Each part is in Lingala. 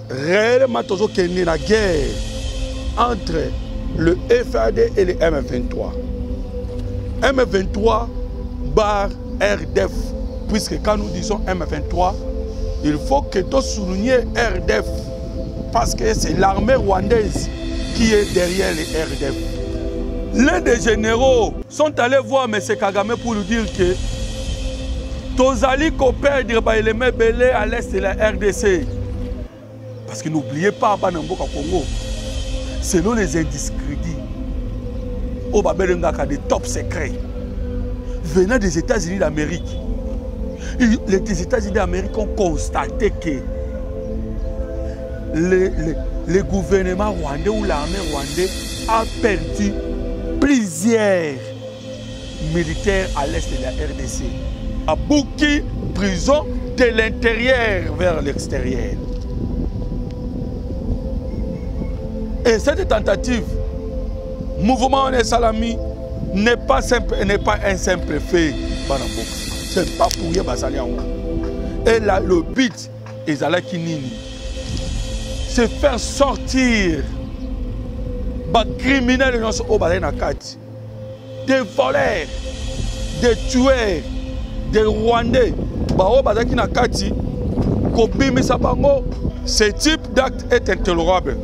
réellement qu'il y a une guerre entre le FARD et le M23. M23 bar RDF, puisque quand nous disons M23, il faut que tu soulignes RDF, parce que c'est l'armée rwandaise qui est derrière les RDF. L'un des généraux sont allés voir M. Kagame pour lui dire que Tozali coopère les belé à l'est de la RDC. Parce que n'oubliez pas, Banamboka Congo, selon les indiscrédits, au Babelengaka des top secrets venant des États-Unis d'Amérique. Les États-Unis d'Amérique ont constaté que le gouvernement rwandais ou l'armée rwandaise a perdu plusieurs militaires à l'est de la RDC. À Bouki, prison de l'intérieur vers l'extérieur. Et cette tentative, mouvement Salami, n'est pas un simple fait. Ce n'est pas pour y aller. Et là, le but, c'est faire sortir des criminels des voleurs, des tueurs, des Rwandais. Ce type d'acte est intolérable.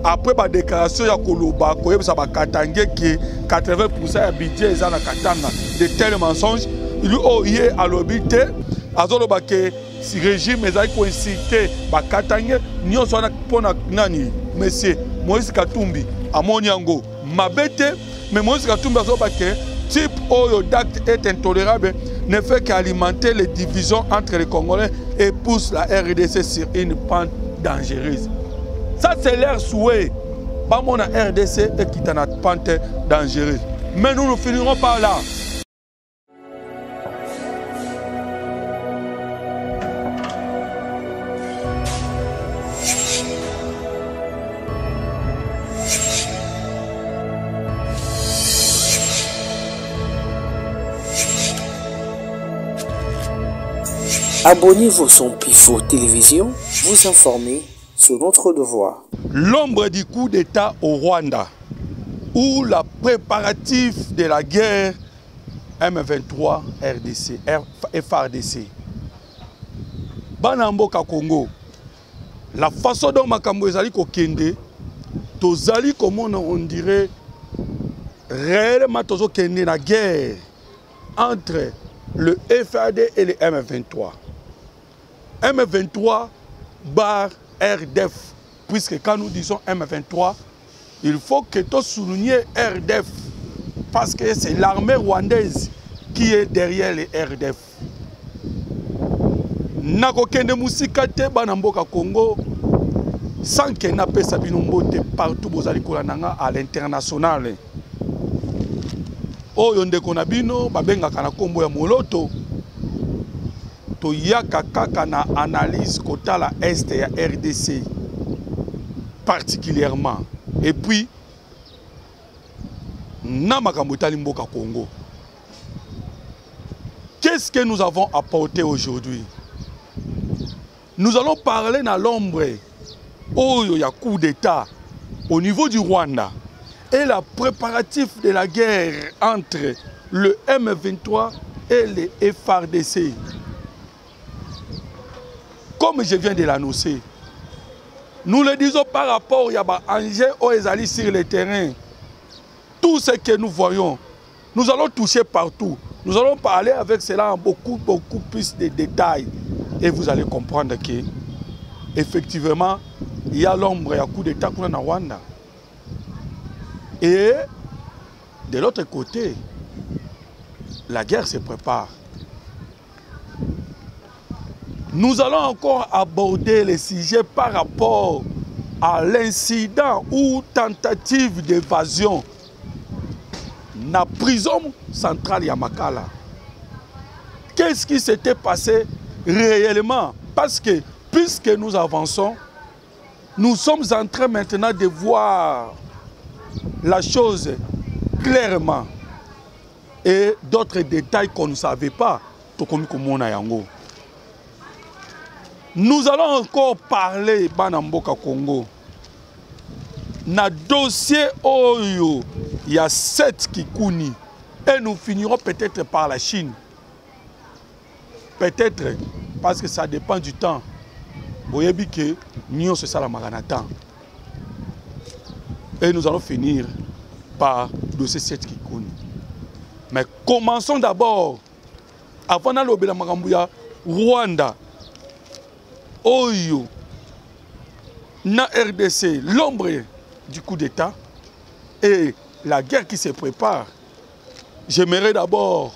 Après la déclaration, il y a 80% du budget de tels mensonges. Il y a à l'obité, si le régime est incité, monsieur Moïse Katumbi, à Moniango, Mabete, mais Moïse Katumbi type d'acte est intolérable, ne fait qu'alimenter les divisions entre les Congolais et pousse la RDC sur une pente dangereuse. Ça, c'est leur souhait. Pas mon RDC et qui est dans une pente dangereuse. Mais nous ne finirons pas là. Abonnez-vous sur Pifo Télévision, vous informer sur notre devoir. L'ombre du coup d'État au Rwanda, où la préparatif de la guerre M23 RDC, FARDC. Banamboka Congo, la façon dont Makambo ezali kokende, tozali comme on dirait réellement tozo kende la guerre entre le FARD et le M23. M23 bar RDF, puisque quand nous disons M23, il faut que tu soulignes RDF, parce que c'est l'armée rwandaise qui est derrière les RDF. Nakokende musikate banamboka Congo, sans que n'appelle Sabinombote partout à l'international. Oyo ndeko na bino babengaka na kombo ya moloto to yaka kaka na analyse kotala est ya RDC particulièrement et puis na makambo tali mboka Congo. Qu'est-ce que nous avons apporté aujourd'hui? Nous allons parler dans l'ombre oyo ya coup d'état au niveau du Rwanda et la préparatif de la guerre entre le M23 et les FARDC. Comme je viens de l'annoncer, nous le disons par rapport à Angers ou Ezali sur le terrain. Tout ce que nous voyons, nous allons toucher partout. Nous allons parler avec cela en beaucoup plus de détails. Et vous allez comprendre que, effectivement, il y a l'ombre et un coup d'état qu'on a en Rwanda. Et de l'autre côté, la guerre se prépare. Nous allons encore aborder les sujets par rapport à l'incident ou tentative d'évasion dans la prison centrale Yamakala. Qu'est-ce qui s'était passé réellement? Parce que, puisque nous avançons, nous sommes en train maintenant de voir la chose clairement et d'autres détails qu'on ne savait pas. Nous allons encore parler Banamboka Congo. Na dossier Oyo, il y a 7 Kikuni. Et nous finirons peut-être par la Chine. Peut-être, parce que ça dépend du temps. Vous voyez que nous sommes la Maranathan. Et nous allons finir par le dossier 7 Kikuni. Mais commençons d'abord, avant d'aller à Rwanda, Oyo, na RDC, l'ombre du coup d'État et la guerre qui se prépare. J'aimerais d'abord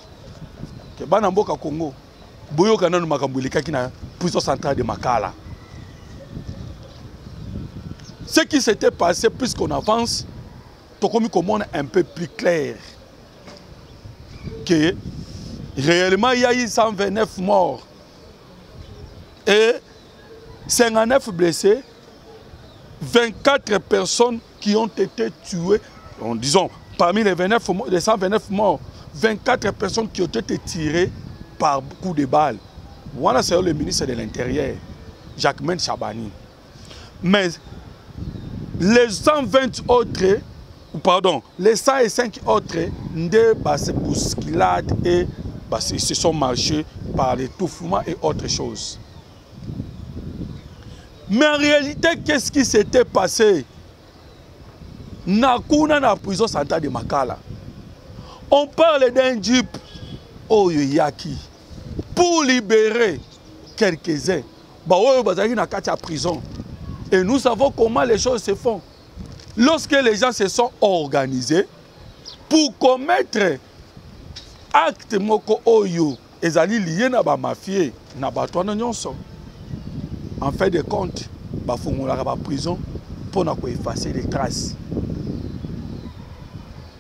que Banamboka Congo, Boyo Kanan Makambulika qui na prison centrale de Makala. Ce qui s'était passé, puisqu'on avance, Tokomi Komon un peu plus clair. Que réellement il y a eu 129 morts et 59 blessés, 24 personnes qui ont été tuées, disons, parmi les 129 morts, 24 personnes qui ont été tirées par coup de balle. Voilà, c'est le ministre de l'Intérieur, Jacquemain Chabani. Mais les 120 autres, pardon, les 105 autres, de se bousculade et ils se sont marchés par l'étouffement et autres choses. Mais en réalité, qu'est-ce qui s'était passé? Nakuna na prison centrale de Makala. On parle d'un jeep Oyoyaki pour libérer quelques-uns. Bazali na kati ya prison. Et nous savons comment les choses se font. Lorsque les gens se sont organisés pour commettre acte moko oyo ezali lié na ba mafia na bato na nyonso. En fait de compte, il faut la prison pour effacer les traces.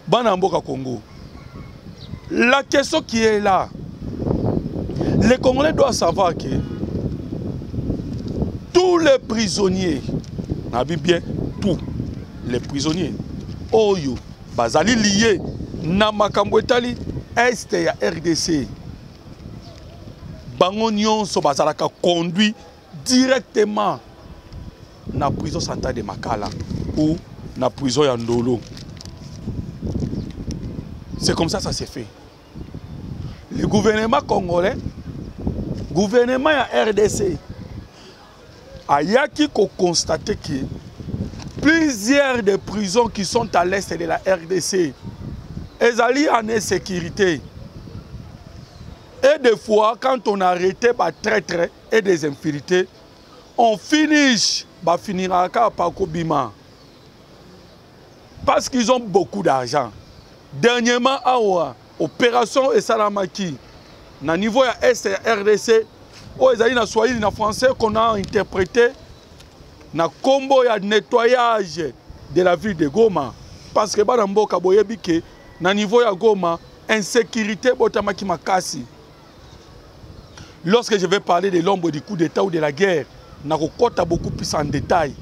Banamboka Congo. La question qui est là, les Congolais doivent savoir que tous les prisonniers, bien tous les prisonniers, Oyo, Bazali liés, na makambo etali est ya RDC. Bango nyonso bazalaka conduit directement dans la prison centrale de Makala ou dans la prison de Ndolo. C'est comme ça s'est fait. Le gouvernement congolais, le gouvernement de RDC, a constaté que plusieurs des prisons qui sont à l'est de la RDC, elles allaient en insécurité. Et des fois, quand on arrêtait des traîtres et des infidélités, on finira par Kobima. Parce qu'ils ont beaucoup d'argent. Dernièrement, à opération et Salamaki, au niveau de RDC, ils ont Swahili en français qu'on a interprété na combo ya nettoyage de la ville de Goma. Parce que Banamboka Boyebike, na niveau ya Goma, insécurité botamaki makasi. Lorsque je vais parler de l'ombre du coup d'État ou de la guerre, je vais beaucoup plus en détail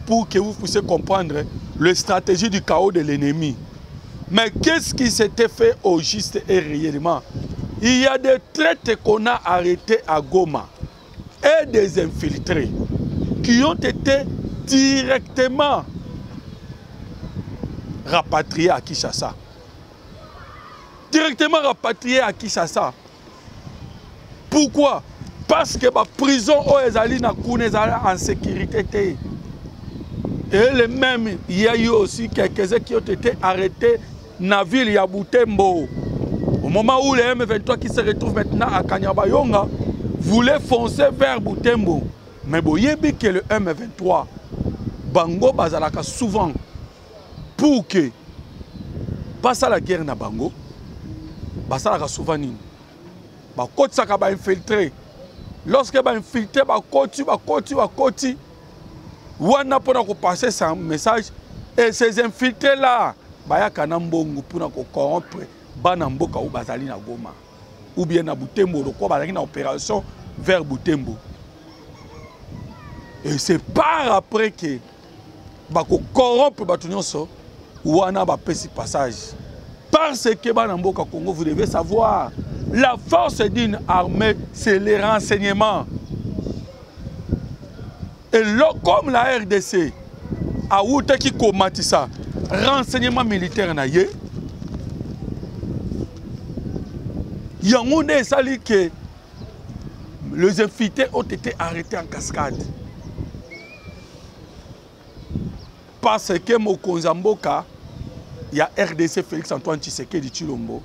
pour que vous puissiez comprendre la stratégie du chaos de l'ennemi. Mais qu'est-ce qui s'était fait au juste et réellement? Il y a des traites qu'on a arrêtés à Goma et des infiltrés qui ont été directement rapatriés à Kinshasa. Directement rapatriés à Kinshasa. Pourquoi? Parce que la prison en sécurité. Et les mêmes, il y a eu aussi quelques-uns qui ont été arrêtés dans la ville de Butembo. Au moment où les M23 qui se retrouvent maintenant à Kanyabayonga voulaient foncer vers Butembo. Mais vous voyez que le M23, Bango bazalaka souvent pour que passe à la guerre na Bango, bazalaka souvent nini. Bakoti saka ba infiltré. Lorsque ba infiltré bakoti wana pona ko passer ce message et ces infiltrés là bayaka na mbongo pona ko corrompre bana mboka ou bazali na Goma ou bien na Butembo ko bazali na opération vers Butembo. Et c'est par après que bako corrompre bato nyonso wana ba pesi passage. Parce que bana mboka Congo, vous devez savoir, la force d'une armée, c'est les renseignements. Et comme la RDC a outé qui combattit ça, renseignement militaire na ye, yango ne sali que les invités ont été arrêtés en cascade. Parce que Mokonzamboka, il y a RDC Félix Antoine Tshisekedi Tshilombo,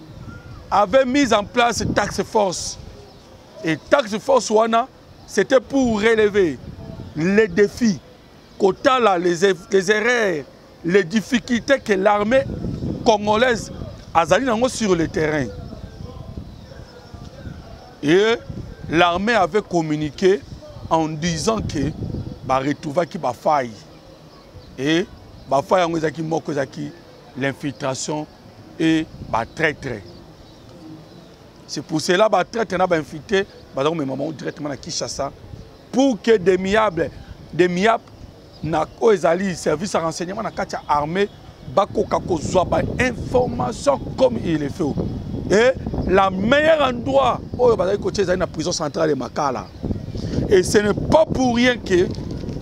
avait mis en place task force. Et task force wana, c'était pour relever les défis, les erreurs, les difficultés que l'armée congolaise a sur le terrain. Et l'armée avait communiqué en disant que bah retrouva qui ba faille et ba faille en ezaki moko ezaki l'infiltration et ba traître. C'est pour cela ba traître na ba infiltré ba donc maman directement na Kinshasa pour que des miables na ko ezali service de renseignement na katia armée ba koka ko zwa ba information comme il est fait. Et la meilleure endroit où c'est la prison centrale de Makala. Et ce n'est pas pour rien que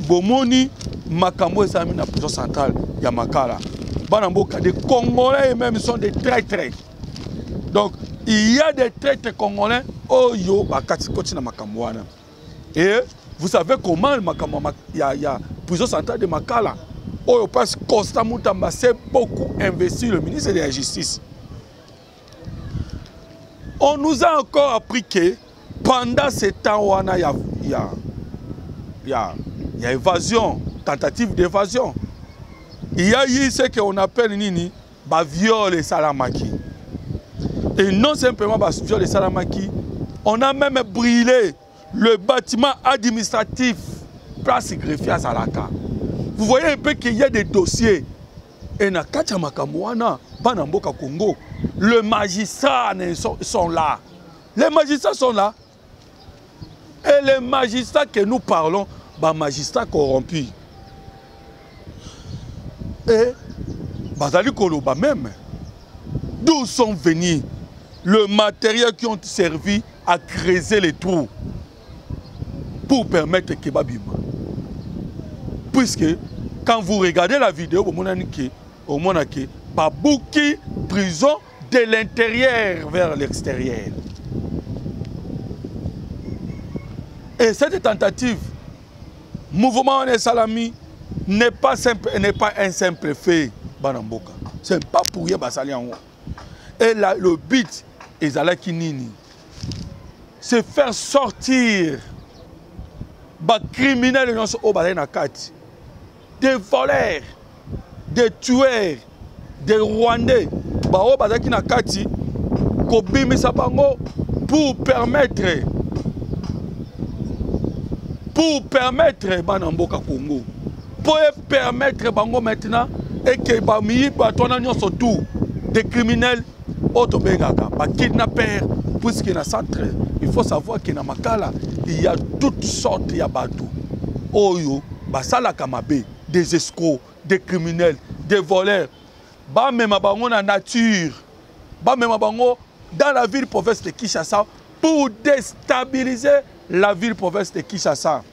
Bomoni Makambo est dans la prison centrale de Makala. Les Congolais eux-mêmes sont des traîtres. Donc il y a des traîtres congolais au Bakati na Makambo. Et vous savez comment il y a la prison centrale de Makala. Au passe Costa Moutamba s'est beaucoup investi, le ministre de la Justice. On nous a encore appris que pendant ce temps, il y a évasion, tentative d'évasion. Il y a eu ce qu'on appelle Nini, viol et salamaki. Et non simplement viol et salamaki, on a même brûlé le bâtiment administratif place greffier à Salaka. Vous voyez un peu qu'il y a des dossiers. Et na kacha makamwana, Banamboka Congo, les magistrats sont là. Les magistrats sont là. Et les magistrats que nous parlons, magistrats corrompus. Et Bazali Koloba même, d'où sont venus le matériel qui ont servi à creuser les trous pour permettre Kebabima. Puisque quand vous regardez la vidéo, au Monaki, Babouki, prison de l'intérieur vers l'extérieur. Et cette tentative, mouvement de Salami, n'est pas un simple fait, Banamboka. Ce n'est pas pour y Basalian. Et là, le but, Ezalaki Nini, c'est faire sortir des criminels des voleurs, des tueurs, des Rwandais, pour permettre Banamboka Congo, pour permettre Bango maintenant et que Bami surtout des criminels autobégaka, kidnappeurs, puisque dans centre, il faut savoir que dans Makala, il y a toutes sortes de bateaux. Oyo, Basala Kamabe, des escrocs, des criminels, des voleurs. Ba même bango na nature. Ba même bango dans la ville province de Kinshasa pour déstabiliser la ville province de Kinshasa.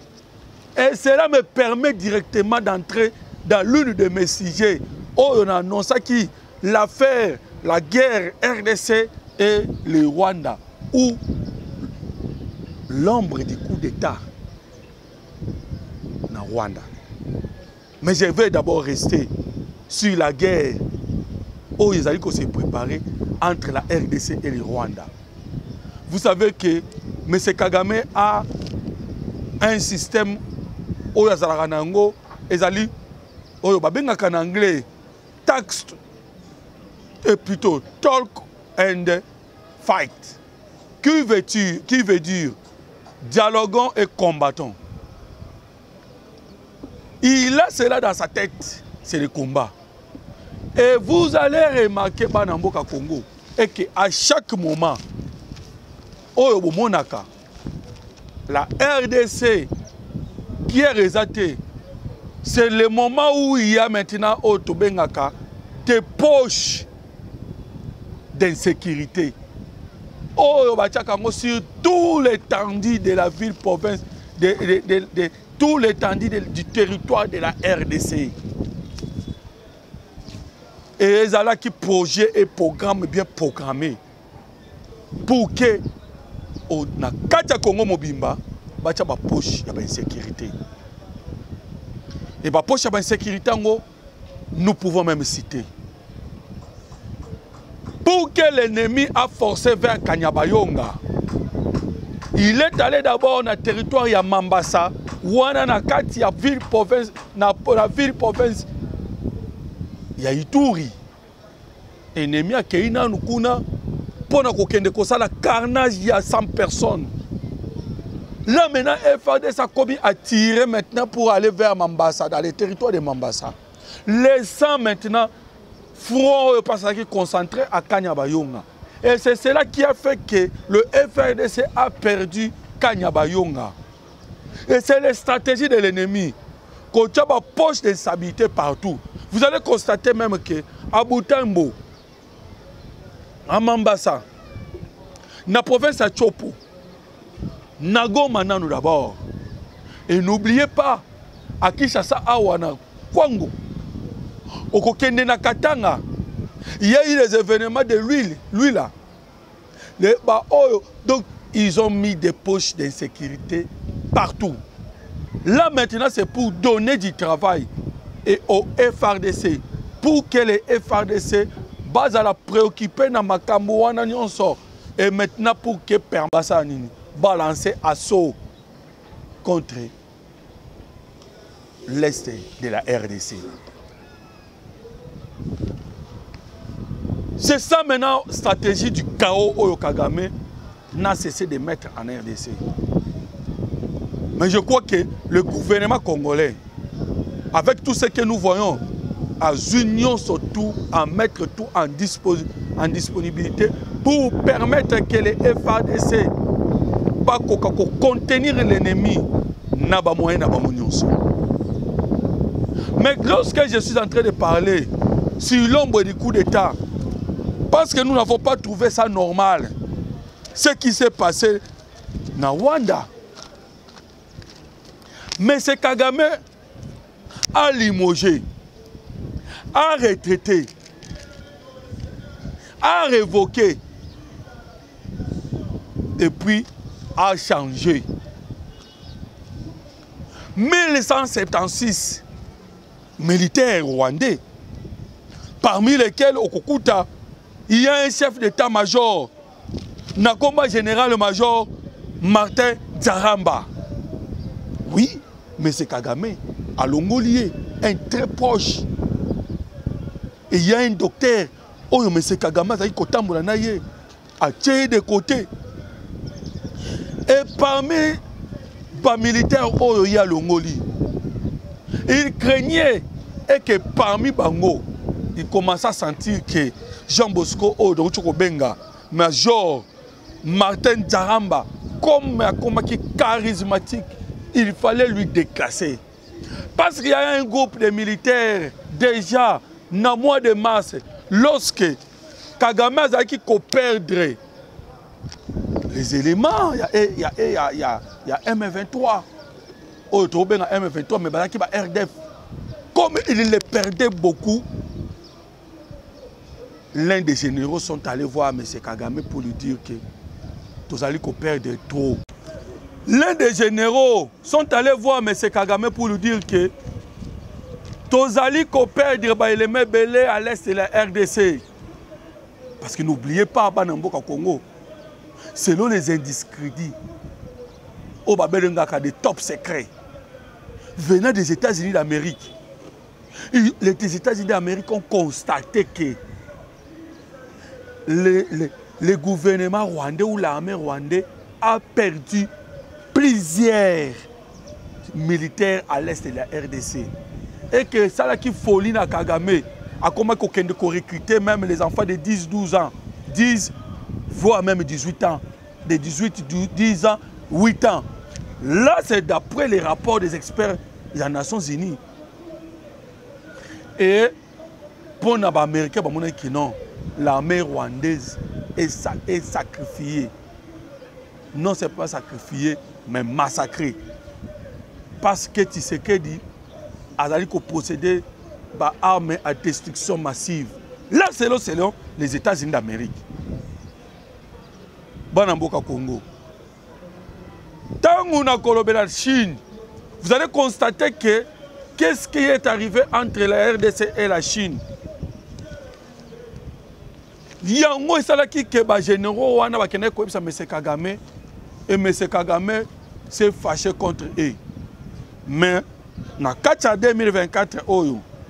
Et cela me permet directement d'entrer dans l'une de mes sujets où on annonce qui l'affaire, la guerre RDC et le Rwanda, où l'ombre du coup d'État dans Rwanda. Mais je vais d'abord rester sur la guerre où ils allaient se préparer entre la RDC et le Rwanda. Vous savez que M. Kagame a un système où ils allaient en anglais text et plutôt talk and fight. Qui veut dire dialoguons et combattons. Il a cela dans sa tête, c'est le combat. Et vous allez remarquer Banamboka Congo et qu'à chaque moment, la RDC qui est résaltée, c'est le moment où il y a maintenant des poches d'insécurité. Sur tout l'étendue de la ville province, tout l'étendue du territoire de la RDC. Et ils ont qui projet et programme bien programmé pour que na kati ya Congo mobimba bacha ba poche ya ba insécurité. Et ba poche ya ba insécurité nous pouvons même citer. Pour que l'ennemi a forcé vers Kanyabayonga, il est allé d'abord dans le territoire de Mambasa, où on a la ville-province, la ville-province, il y a Ituri. L'ennemi a Keina Nukuna, pour la carnage, il y a 100 personnes. Là maintenant, FARDC a commis à tirer maintenant pour aller vers Mambasa, dans le territoire de Mambasa. Laissant maintenant front qui concentré à Kanyabayonga. Et c'est cela qui a fait que le FARDC a perdu Kanyabayonga. Et c'est la stratégie de l'ennemi. Quand il y a une poche d'instabilité partout. Vous allez constater même que à Butembo, à Mambasa, dans la province de Chopo, Nagoma nous d'abord. Et n'oubliez pas, à Kinshasa, Awana, Kwango, au Kokende na Katanga, il y a eu les événements de l'huile là. Donc, ils ont mis des poches d'insécurité partout. Là, maintenant, c'est pour donner du travail et au FARDC. Pour que les FARDC basent à la préoccuper dans Makambo, et maintenant, pour que Permbassani balancer assaut contre l'Est de la RDC. C'est ça maintenant, stratégie du chaos Oyo Kagame n'a cessé de mettre en RDC. Mais je crois que le gouvernement congolais, avec tout ce que nous voyons, a union surtout à mettre tout en disponibilité pour permettre que les FARDC contenir l'ennemi n'a pas moyen n'a pas moyen. Mais lorsque je suis en train de parler sur l'ombre du coup d'État, parce que nous n'avons pas trouvé ça normal, ce qui s'est passé dans Rwanda. Mais c'est Kagame a limogé, a retraité, a révoqué, et puis a changé. 1176 militaires rwandais, parmi lesquels au Kokuta, il y a un chef d'état-major, Nakomba général-major Martin Zaramba. Oui, mais c'est Kagame, à Longolier, un très proche. Et il y a un docteur, oh mais c'est Kagame, ça y est, à tirer de côté. Et parmi les militaires, oh il y a Longoli. Il craignait et que parmi Bango, il commençait à sentir que Jean Bosco, oh Benga, Major Martin Zaramba, comme qui est charismatique, il fallait lui déclasser. Parce qu'il y a un groupe de militaires déjà dans le mois de mars, lorsque Kagame a qui perdre les éléments, il y a M23. Oh, tu as M23, mais il y a RDF. Comme il les perdait beaucoup, l'un des généraux sont allés voir M. Kagame pour lui dire que tu allais perdre trop. L'un des généraux sont allés voir M. Kagame pour lui dire que tu allais perdre les éléments belés à l'est de la RDC. Parce que n'oubliez pas, Banamboka Congo, selon les indiscrédits, au Babelengaka des top secrets venant des États-Unis d'Amérique. Les États-Unis d'Amérique ont constaté que le gouvernement rwandais ou l'armée rwandaise a perdu plusieurs militaires à l'est de la RDC. Et que ça là qui folie na Kagame a comment qu'on recruter même les enfants de 10-12 ans, 10 voire même 18 ans, de 18, 10 ans, 8 ans. Là, c'est d'après les rapports des experts des Nations Unies. Et pour les Américains, non, l'armée rwandaise est sacrifiée. Non, ce n'est pas sacrifiée, mais massacrée. parce que Tshisekedi a procédé par armes à destruction massive. Là, selon les États-Unis d'Amérique. Banamboka Congo. Tant qu'on a collaboré la Chine, vous allez constater que qu'est-ce qui est arrivé entre la RDC et la Chine. Il y a un mot qui est le général Wana Bakene Koebisa M. Kagame et M. Kagame s'est fâché contre eux. Mais dans 2024,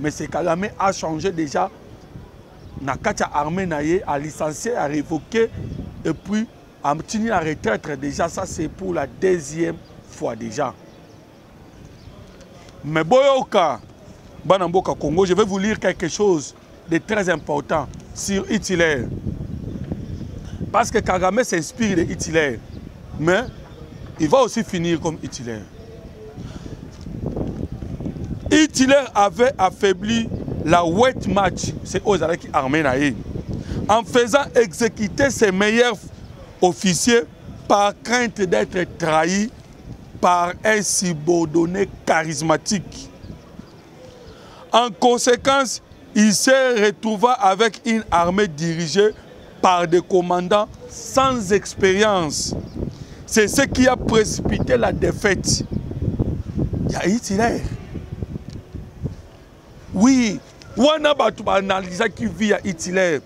M. Kagame a changé déjà. Dans l'armée a licencié, a révoqué et puis a tenu la retraite déjà. Ça c'est pour la deuxième fois déjà. Mais Boyoka, Banamboka Congo, je vais vous lire quelque chose de très important sur Hitler. Parce que Kagame s'inspire de Hitler. Mais il va aussi finir comme Hitler. Hitler avait affaibli la White March, c'est aux armées armées, en faisant exécuter ses meilleurs officiers par crainte d'être trahis par un subordonné charismatique. En conséquence, il se retrouva avec une armée dirigée par des commandants sans expérience. C'est ce qui a précipité la défaite. Il y a Hitler. Oui, qui vit à Hitler.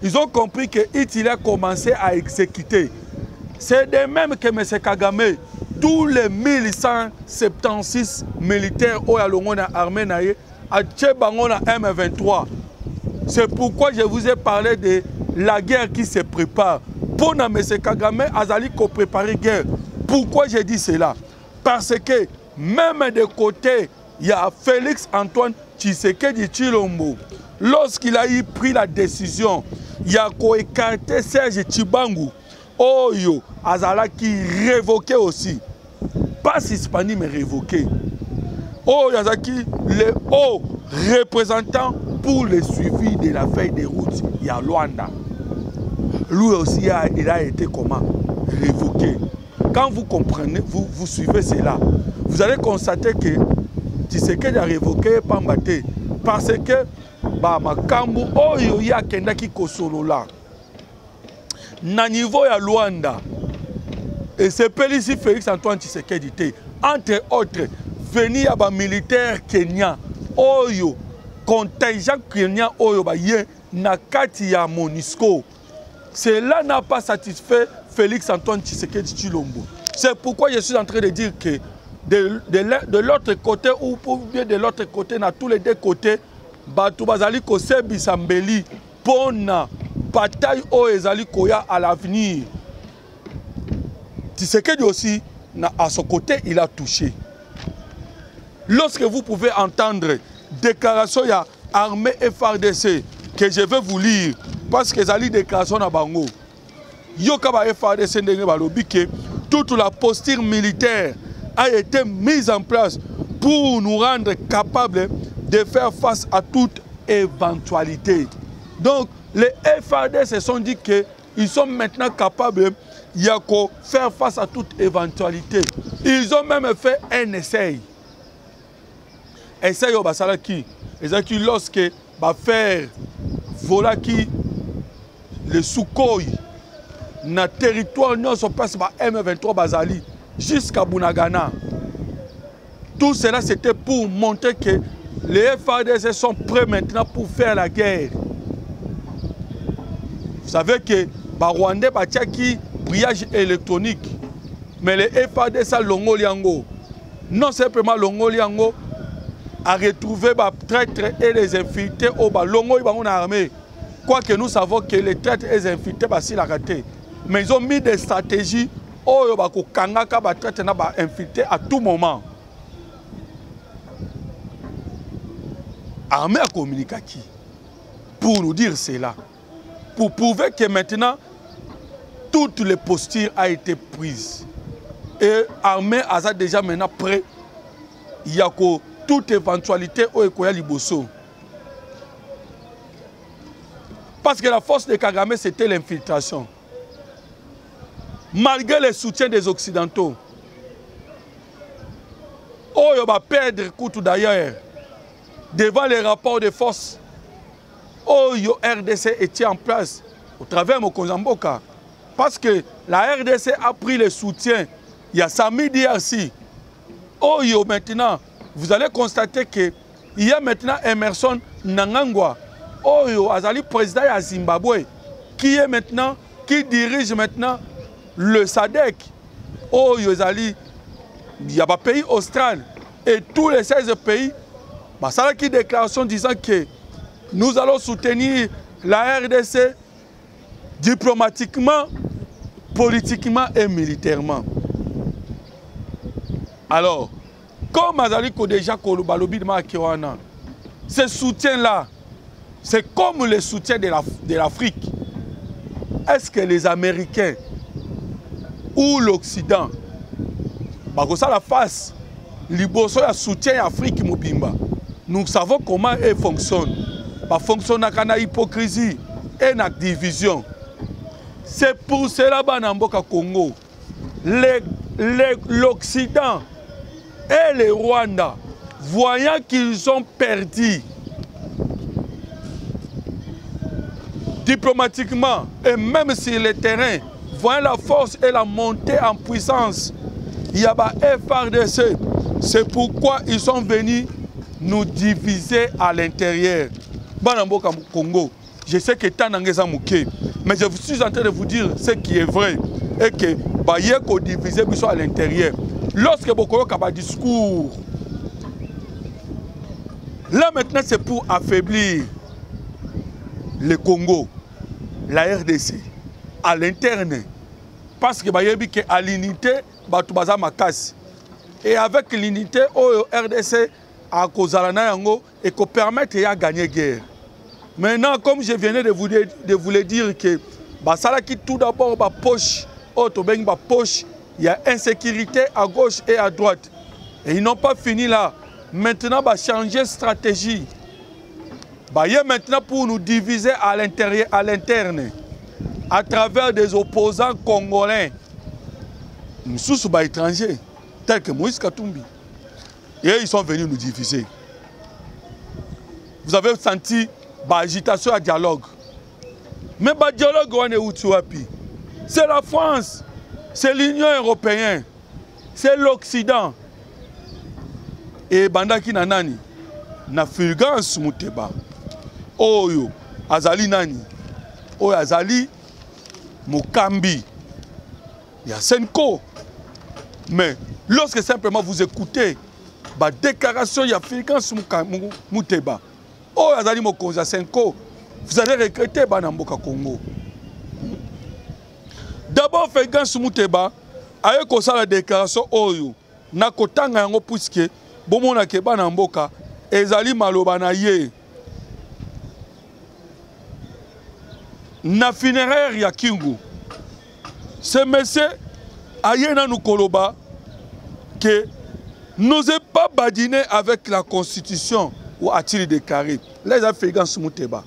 Ils ont compris que Hitler commençait à exécuter. C'est de même que M. Kagame, tous les 1176 militaires qui ont armé à M23. C'est pourquoi je vous ai parlé de la guerre qui se prépare. Pour M. Kagame, Azali ko préparer guerre. Pourquoi je dis cela? Parce que même de côté, il y a Félix Antoine Tshisekedi Tshilombo. Lorsqu'il a pris la décision, il y a écarté Serge Chibangu. Oyo, Azala qui révoquait aussi. Pas Hispanie, mais révoqué. Oh, Yazaki, le haut représentant pour le suivi de la feuille de route, il y a Luanda. Lui aussi, il a été comment? Révoqué. Quand vous comprenez, vous suivez cela, vous allez constater que Tshisekedi a révoqué Pambate. Parce que, Makambu, Oyo, ya Kendaki Kosolola. Na niveau ya Luanda, et c'est ici Félix Antoine Tshisekedi. Entre autres, venir à militaire Kenya, Oyo, contingent Kenya, Oyo, Nakati ya Monisco. Cela n'a pas satisfait Félix Antoine Tshisekedi Tshilombo. C'est pourquoi je suis en train de dire que de l'autre côté, ou bien de l'autre côté, dans tous les deux côtés, Batu Bazali Kose Bisambeli, Pona, bataille Ezali Koya à l'avenir. Tshisekedi aussi, à son côté, il a touché. Lorsque vous pouvez entendre déclaration il y a armée FARDC que je vais vous lire parce que Zali déclaration à Bango. Yoka ba FARDC ndenge balobi que toute la posture militaire a été mise en place pour nous rendre capables de faire face à toute éventualité. Donc les FARDC se sont dit qu'ils sont maintenant capables de faire face à toute éventualité. Ils ont même fait un essai. Essai au Basalaki. Essai lorsque va faire voilà qui le Sukhoi na territoire non se passe par M23 Bazali jusqu'à Bunagana. Tout cela c'était pour montrer que les FARDC sont prêts maintenant pour faire la guerre. Vous savez que Rwandais Batiaki brillage électronique, mais les FARDC Longo Liango, non simplement Longo Liango a retrouvé les traîtres et les infiltrés au Longo Liango armée. Quoique nous savons que les traîtres et les infiltrés sont ratés, mais ils ont mis des stratégies où ils ont traîtres et infiltrés à tout moment. Armée a communiqué pour nous dire cela. Pour prouver que maintenant, toutes les postures ont été prises. Et l'armée a déjà maintenant prêt. Il y a toute éventualité au Ekoya Liboso. Parce que la force de Kagame, c'était l'infiltration. Malgré le soutien des Occidentaux. Oh, il va perdre coup d'ailleurs devant les rapports de force. Oh, le RDC était en place au travers de Mokonzamboka. Parce que la RDC a pris le soutien. Il y a Sami Diarsi. Oh, maintenant, vous allez constater qu'il y a maintenant Emerson Nangangwa. Oh, Azali, président de Zimbabwe, qui dirige maintenant le SADC. Oh, Azali, il y a un pays austral. Et tous les 16 pays, ça a une déclaration disant que nous allons soutenir la RDC diplomatiquement, politiquement et militairement. Alors, comme Azali déjà Kolobalobi de Makiwana, ce soutien-là, c'est comme le soutien de l'Afrique. Est-ce que les Américains ou l'Occident, ça la face, liboso ya soutien l'Afrique mobimba. Nous savons comment elle fonctionne. Elle fonctionne avec la hypocrisie et la division. C'est pour cela que Congo, l'Occident et le Rwanda, voyant qu'ils ont perdu diplomatiquement et même sur le terrain, voyant la force et la montée en puissance, il y a FARDC. C'est pourquoi ils sont venus nous diviser à l'intérieur. Banamboka Congo, je sais que Tanangeza Mouké, mais je suis en train de vous dire ce qui est vrai et que Bayeko divisé à l'intérieur. Lorsque Bokolo a un discours, là maintenant c'est pour affaiblir le Congo, la RDC, à l'interne. Parce que Bayebi que à l'unité, Batubaza Makas. Et avec l'unité, au RDC, à Kozalana Yango, et qu'on permette de gagner guerre. Maintenant, comme je venais de vous le dire, que ça qui tout d'abord, poche, poche, il y a insécurité à gauche et à droite. Et ils n'ont pas fini là. Maintenant, changer de stratégie. Il y a maintenant pour nous diviser à l'intérieur, à l'interne, à travers des opposants congolais, nous sommes étrangers, tels que Moïse Katumbi. Et ils sont venus nous diviser. Vous avez senti l'agitation à dialogue. Mais le dialogue, on est où tu as pu? C'est la France, c'est l'Union européenne, c'est l'Occident. Et Bandaki Nanani, na fulgence Mouteba. Oyo, Azali Nani, Oyo Azali Mokambi, il y a Senko. Mais lorsque simplement vous écoutez la déclaration, il y a fulgence Mouteba. Oyo Azali Mokonza Senko, vous allez regretter Banamboka Congo. D'abord, fulgence Mouteba, avec la déclaration Oyo, Nakotanga Yango puisque, Bomona Keba Namboka, Ezali Malobana Ye. Na funéraire ya Kingu. Ce monsieur Ayena Nukoloba que n'osait pas badiner avec la constitution ou a-t-il déclaré. Les Africains sont Mouteba.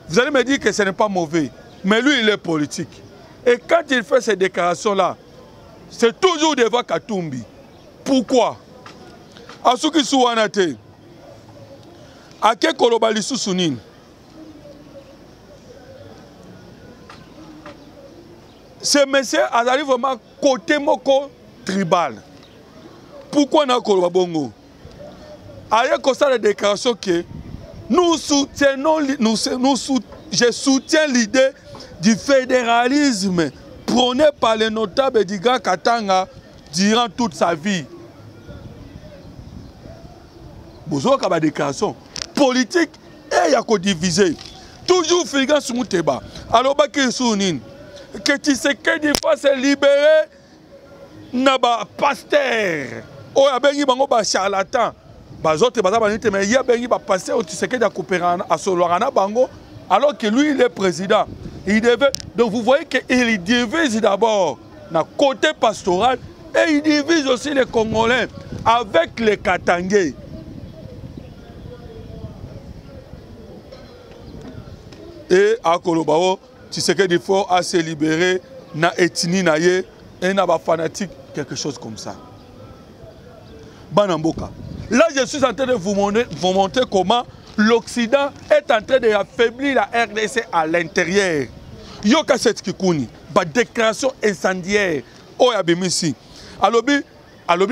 Vous allez me dire que ce n'est pas mauvais, mais lui il est politique. Et quand il fait ces déclarations-là, c'est toujours devant Katumbi. Pourquoi? Asuki Souanate, Ake Kolobali Sousounine. Ce monsieur a vraiment côté moko tribal. Pourquoi n'a Koloba Bongo? Aye constat la déclaration que nous soutenons, je soutiens l'idée du fédéralisme prôné par les notables du Grand Katanga durant toute sa vie. Vous avez une déclaration politique et il y a qu'à diviser. Toujours Figan Soumuteba. Alors, que tu sais que des fois c'est libéré, naba pasteur. Oh, il y a un charlatan. Mais il y a un pasteur, tu sais que tu coopéré à Solorana Bango, alors que lui, il est président. Il devait, donc vous voyez qu'il divise d'abord dans le côté pastoral et il divise aussi les Congolais avec les Katangais. Et à Kolobao, tu sais qu'il faut se libérer na ethnie naie et na ba fanatique, quelque chose comme ça. Banamboka. Là, je suis en train de vous montrer comment l'Occident est en train d'affaiblir la RDC à l'intérieur. Yoka cette kikuni, ba déclaration incendiaire. Oya bimisi. Alobi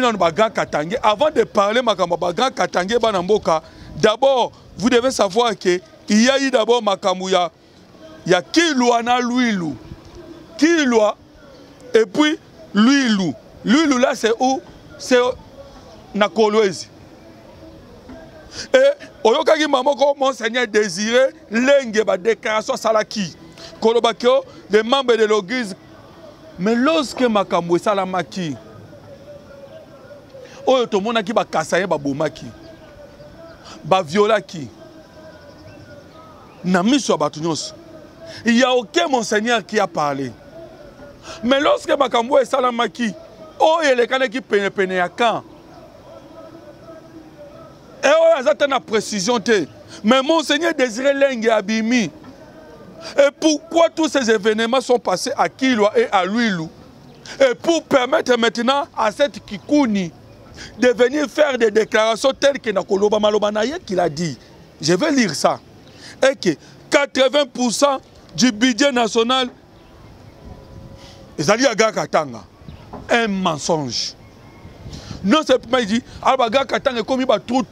nan bagan Katangé. Avant de parler makamba bagan Katangé Banamboka, d'abord, vous devez savoir que il y a eu d'abord Makamouya. Il y a Kilwa na Luilu. Kilwa et puis Luilu. Luilu là c'est où? C'est na Kolwezi. Et oyokaki mamoko Monseigneur Désiré Lenge ba déclaration salaki. Kolobakio des membres de l'église. Mais lorsque Makamou salamaki oyo tomonaki ba kasaye ba bomaki. Ba violaki. Na miso ba tunyos. Il n'y a aucun monseigneur qui a parlé. Mais lorsque Makamou salamaki oyo le kana ki pene ya kan. Et on a une précision. Mais Monseigneur Désiré Lenge Abimi. Et pourquoi tous ces événements sont passés à Kilwa et à Luilu? Et pour permettre maintenant à cette Kikouni de venir faire des déclarations telles que Nakoloba Malobanaye qu'il a dit. Je vais lire ça. Et que 80% du budget national est allé à Gakatanga. Un mensonge. Non seulement il dit, Albaga Katanga comme il va tout.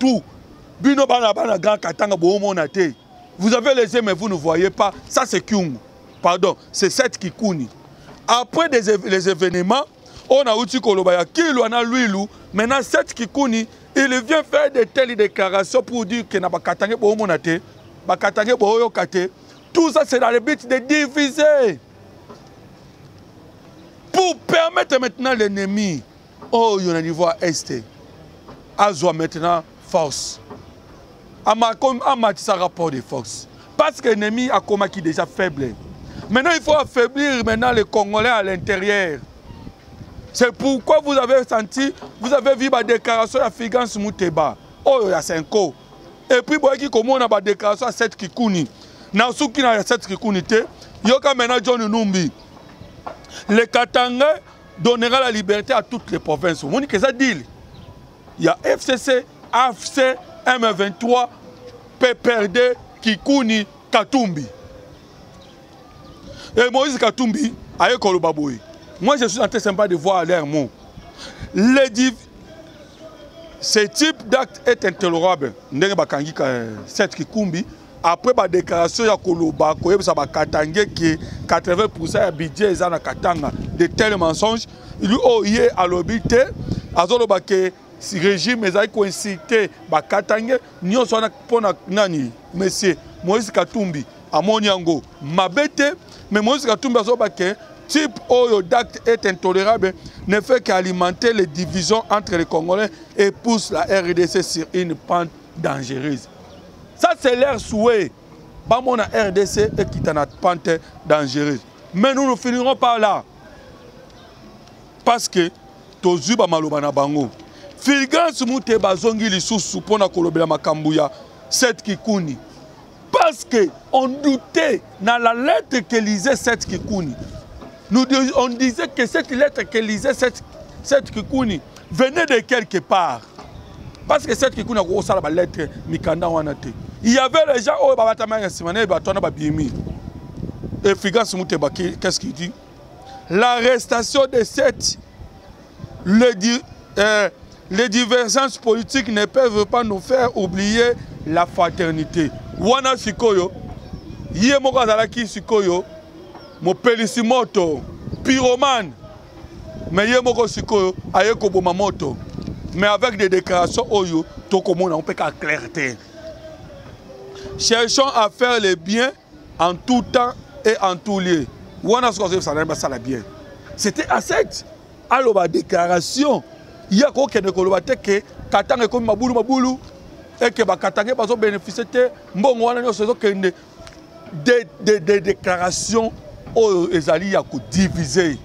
Bino bana Grand Katanga Bomonate. Vous avez les yeux mais vous ne voyez pas. Ça c'est Kyung. Pardon, c'est cette Kikouni. Après les événements, on a outil Kolobaya Kilwana Luilu. Maintenant cette Kikouni, il vient faire de telles déclarations pour dire que n'a pas Katanga Bomonate, ba Katanga Boyokate. Tout ça c'est dans le but de diviser. Pour permettre maintenant l'ennemi. Oh, il y a un niveau à Est. Azoua maintenant force. Amatissa rapport de force. Parce que l'ennemi a commis déjà faible. Maintenant, il faut affaiblir maintenant les Congolais à l'intérieur. C'est pourquoi vous avez senti, vous avez vu la déclaration de Figance Mouteba. Oh, il y a 5 ans. Et puis, vous comment on a la déclaration à 7 Kikouni. Dans ce qui a 7 Kikouni, il y a maintenant John Numbi. Les Katanga donnera la liberté à toutes les provinces. Vous que ça dit. Il y a FCC, AFC, M23, PPRD, Kikouni, Katumbi. Et Moïse Katumbi, aïe Kolobaboui. Moi je suis en train de voir l'air mot. Ce type d'acte est intolérable. Cette Kikumbi, après la déclaration de Koloba, ça va Katangé qui 80% du budget est en Katanga. De tels mensonges, il y a à l'obité, à Zolobake, si régime est incité, Katangé, nous sommes pour Nani, monsieur Moïse Katumbi, à Moniango, Mabete, mais Moïse Katumbi à Zolobake, type d'acte est intolérable, ne fait qu'alimenter les divisions entre les Congolais et pousse la RDC sur une pente dangereuse. Ça, c'est leur souhait. Bamon a RDC et qui est une pente dangereuse. Mais nous ne finirons pas là. Parce que, Tozuba Malobana Bango, Filgans Mouteba Zongi Lissoussou pour na Kolobela Makambouya, cette Kikouni. Parce qu'on doutait dans la lettre que lisait cette Kikouni. On disait que cette lettre que lisait cette Kikouni venait de quelque part. Parce que cette Kikouni a reçu la lettre Mikanda Wanate. Il y avait les gens qui ont et Figas Mouteba, qu'est-ce qu'il dit? L'arrestation de cette, les divergences politiques ne peuvent pas nous faire oublier la fraternité. Wana Sikoyo, Yemo Zalaki Sikoyo, Mo Pelissimoto, pyromane, mais Yemo Sikoyo, Ayeko Bomamoto. Mais avec des déclarations, Oyo, Tokomona, on peut qu'à clarté. Cherchons à faire le bien en tout temps et en tout lieu. C'était à cette déclaration. Il y a quoi que ne Katanga comme Maboulou et que Katanga va bénéficier des déclarations où les alliés ont divisé.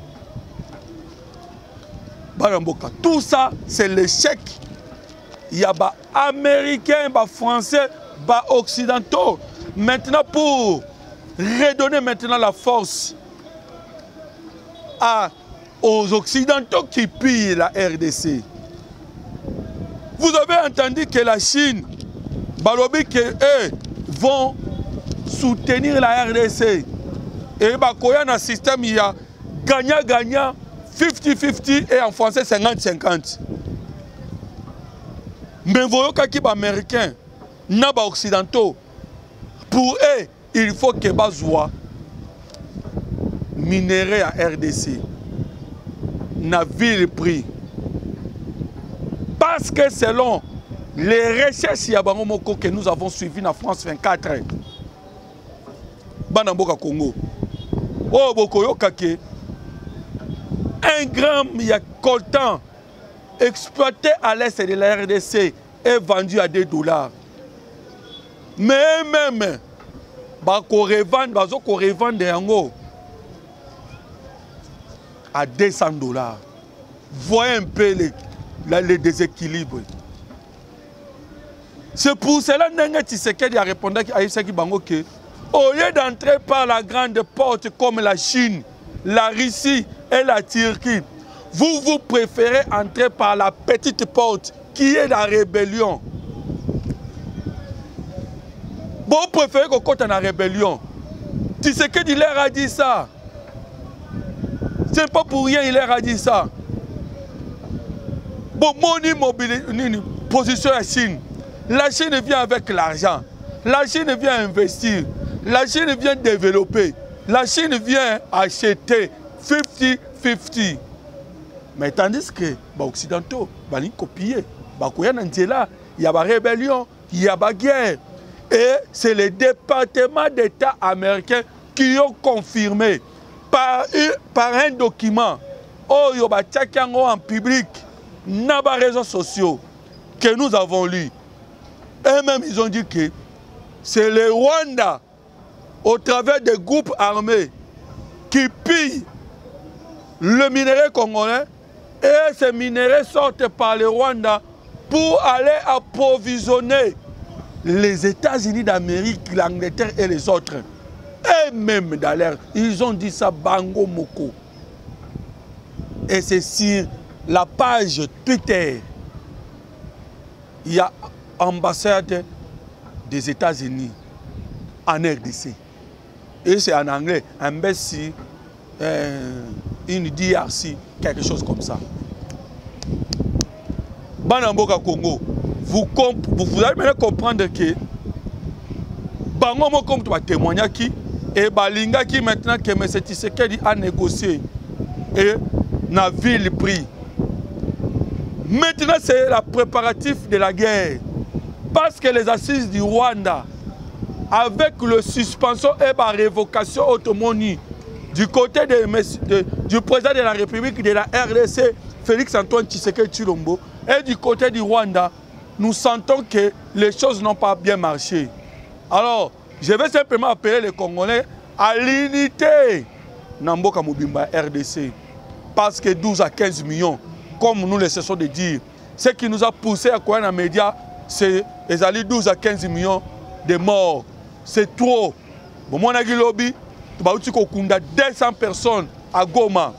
Tout ça, c'est l'échec. Il y a des Américains, des Français, des Occidentaux. Maintenant, pour redonner maintenant la force aux Occidentaux qui pillent la RDC. Vous avez entendu que la Chine, balobi que eux vont soutenir la RDC. Et bakoya na système il y a gagnant 50-50 et en français 50-50. Mais voyons qu'il y a américains, na ba occidentaux. Pour eux, il faut que bazoua minerai à RDC. Na ville prix. Parce que selon les recherches Yabango que nous avons suivies en France 24, Banamboka Congo, oh Bokoyo Kake, un gramme de coltan exploité à l'est de la RDC est vendu à $2. Mais même, Bako revend à $200. Voyez un peu les déséquilibres. C'est pour cela que Tshisekedi a répondu à Isaki Bango que au lieu d'entrer par la grande porte comme la Chine, la Russie et la Turquie, vous préférez entrer par la petite porte qui est la rébellion. Vous préférez qu'on compte en la rébellion. Tshisekedi leur a dit ça. C'est pas pour rien il leur a dit ça. Bon, mon position à la Chine. La Chine vient avec l'argent. La Chine vient investir. La Chine vient développer. La Chine vient acheter 50-50. Mais tandis que les Occidentaux vont copier. Il y a des rébellions, il y a des guerres. Et c'est les départements d'État américains qui ont confirmé par un document en public, dans les réseaux sociaux que nous avons lus. Eux-mêmes, ils ont dit que c'est le Rwanda, au travers des groupes armés, qui pillent le minerai congolais et ces minéraux sortent par le Rwanda pour aller approvisionner les États-Unis d'Amérique, l'Angleterre et les autres. Et même d'ailleurs, ils ont dit ça Bango Moko. Et c'est sur la page Twitter. Il y a ambassade des États-Unis en RDC. Et c'est en anglais, embassy, une DRC, quelque chose comme ça. Banamboka Congo, vous allez maintenant comprendre que Bango Moko va témoigner qui et Balinga qui maintenant que M. Tshisekedi a négocié et n'a vu le prix. Maintenant c'est le préparatif de la guerre. Parce que les assises du Rwanda, avec le suspension et la révocation autonomie du côté du président de la République de la RDC, Félix Antoine Tshisekedi Tshilombo, et du côté du Rwanda, nous sentons que les choses n'ont pas bien marché. Alors, je vais simplement appeler les Congolais à l'unité Namboka Mobimba RDC. Parce que 12 à 15 millions, comme nous le cessons de dire, ce qui nous a poussé à quoi dans les médias, c'est les alliés 12 à 15 millions de morts. C'est trop. Bon, mon lobby, 200 personnes à Goma,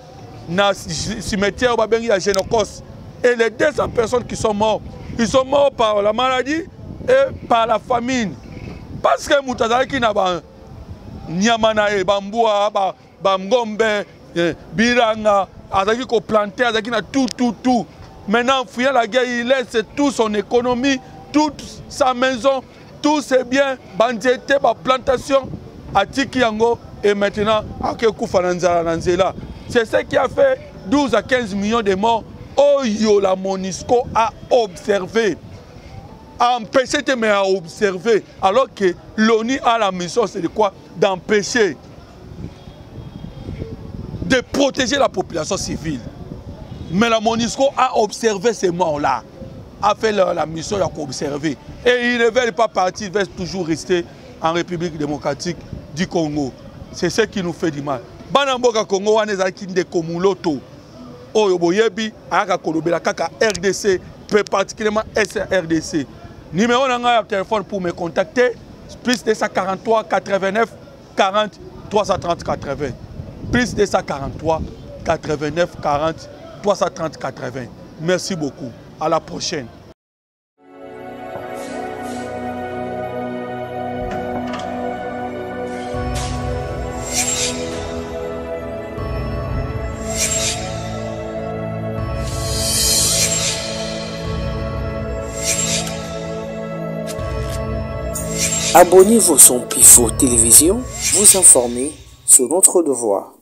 dans le cimetière à Génocos. Et les 200 personnes qui sont mortes, ils sont morts par la maladie et par la famine. Parce que Moutazaki n'a pas Nyamanae, Bamboua, Bamgombe, Biranga, Azaki ko planté, Azaki na tout. Maintenant, en fuyant la guerre, il laisse toute son économie, toute sa maison, tous ses biens, bandiété, plantation, à Tikiango et maintenant à Kekoufananzala. C'est ce qui a fait 12 à 15 millions de morts. Oh, la MONUSCO a observé, a empêché mais à observer, alors que l'ONU a la mission, c'est de quoi? D'empêcher, de protéger la population civile. Mais la MONUSCO a observé ces morts-là, a fait la mission d'observer. Et ils ne veulent pas partir, ils veulent toujours rester en République démocratique du Congo. C'est ce qui nous fait du mal. Banamboka Congo, on est qui de Komuloto. Oyoboyebi, Aka Kolobela, Kaka RDC, plus particulièrement SRDC. Numéro de téléphone pour me contacter, plus 243 89 40 330 80. Plus 243 89 40 330 80. Merci beaucoup. À la prochaine. Abonnez-vous sur Pifo Télévision, vous informer sur notre devoir.